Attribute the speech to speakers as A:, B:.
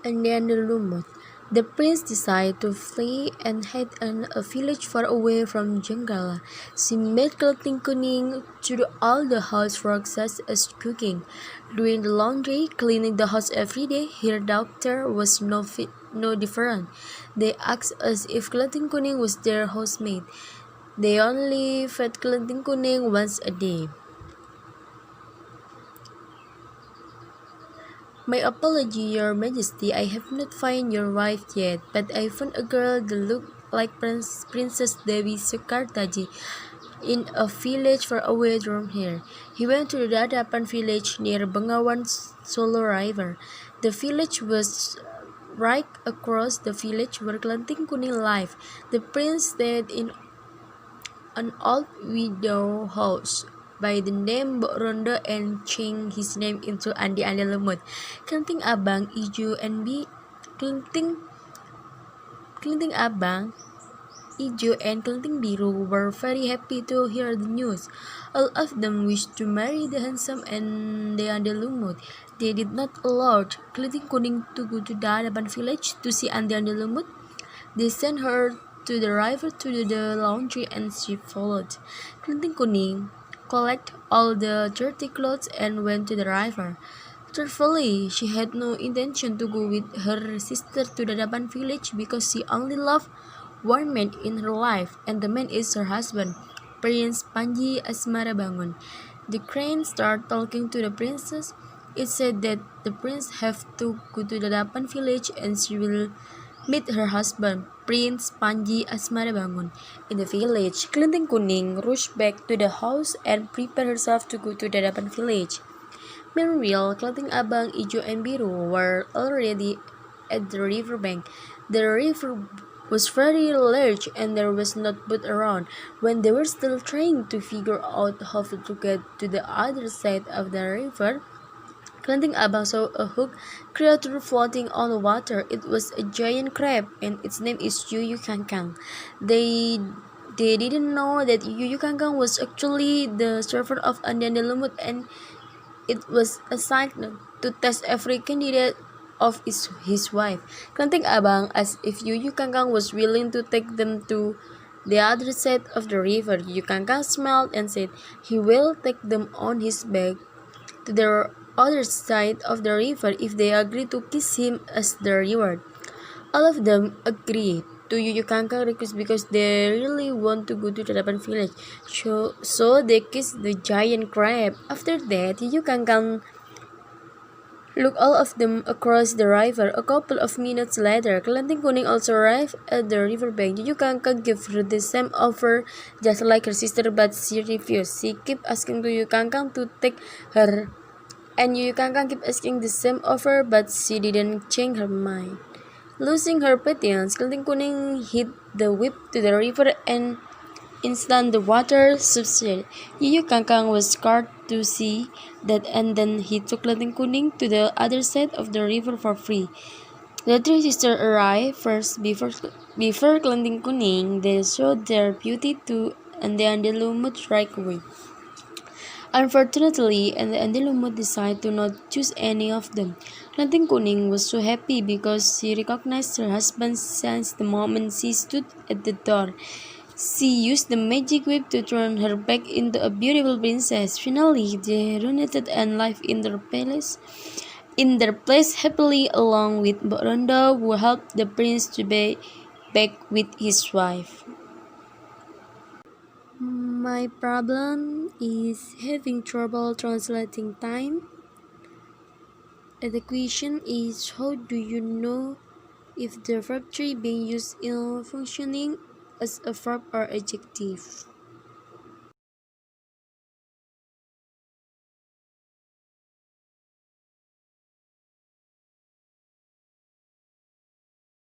A: and then the Lumut. The prince decided to flee and hid in a village far away from Jenggala. She made clothing kuning to do all the housework such as cooking, doing the laundry, cleaning the house every day. Her daughter was no different. They asked us if clothing kuning was their housemaid. They only fed clothing kuning once a day. My apology, Your Majesty. I have not found your wife yet, but I found a girl that looked like Princess Devi Sukartaji in a village far away from here. He went to the Dadapan village near Bengawan Solo River. The village was right across the village where Kelanting Kuning lived. The prince stayed in an old widow house by the name Mbok Rondo and changed his name into Andi Andi Lemut. Kelenting Abang, Ijo and Kelenting Kelenting Abang, Ijo and Kelenting Biru were very happy to hear the news. All of them wished to marry the handsome and the Andi Lumut. They did not allow Kelenting Kuning to go to the Adaban village to see Andi Andi Lumut. They sent her to the river to do the laundry and she followed. Kelenting Kuning collected all the dirty clothes and went to the river. Truthfully, she had no intention to go with her sister to the Daban village because she only loved one man in her life, and the man is her husband, Prince Panji Asmarabangun. The crane started talking to the princess. It said that the prince have to go to the Dapan village and she will meet her husband, Prince Panji Asmarabangun. In the village, Kelenting Kuning rushed back to the house and prepared herself to go to the Dapan village. Meanwhile, Kelenting Abang, Ijo, and Biru were already at the riverbank. The river was very large and there was not boat around. When they were still trying to figure out how to get to the other side of the river, Kelenting Abang saw a hook creature floating on the water. It was a giant crab, and its name is Yuyu Kangkang. They didn't know that Yuyu Kangkang was actually the servant of Andian Lumut, and it was assigned to test every candidate of his wife. Kelenting Abang asked if Yuyu Kangkang was willing to take them to the other side of the river. Yuyu Kangkang smiled and said he will take them on his back to the other side of the river if they agree to kiss him as their reward. All of them agreed to Yuyu Kangkang request because they really want to go to the Dapan village. So they kissed the giant crab. After that, Yuyu Kangkang looked all of them across the river. A couple of minutes later, Kelenting Kuning also arrived at the riverbank. Yuyu Kangkang gave her the same offer just like her sister, but she refused. She kept asking Yuyu Kangkang to take her, and Yuyu Kangkang kept asking the same offer, but she didn't change her mind. Losing her patience, Kelenting Kuning hit the whip to the river and instant the water subsided. Yuyu Kangkang was scared to see that, and then he took Kelenting Kuning to the other side of the river for free. The three sisters arrived first before Kelenting Kuning. They showed their beauty to Andi Lumut right away. Unfortunately, Andi Lumut decided to not choose any of them. Kelenting Kuning was so happy because she recognized her husband since the moment she stood at the door. She used the magic whip to turn her back into a beautiful princess. Finally, they reunited and lived in their place happily, along with Mbok Rondo, who helped the prince to be back with his wife. My problem is having trouble translating time. The question is, how do you know if the verb 3 being used in functioning as a verb or adjective?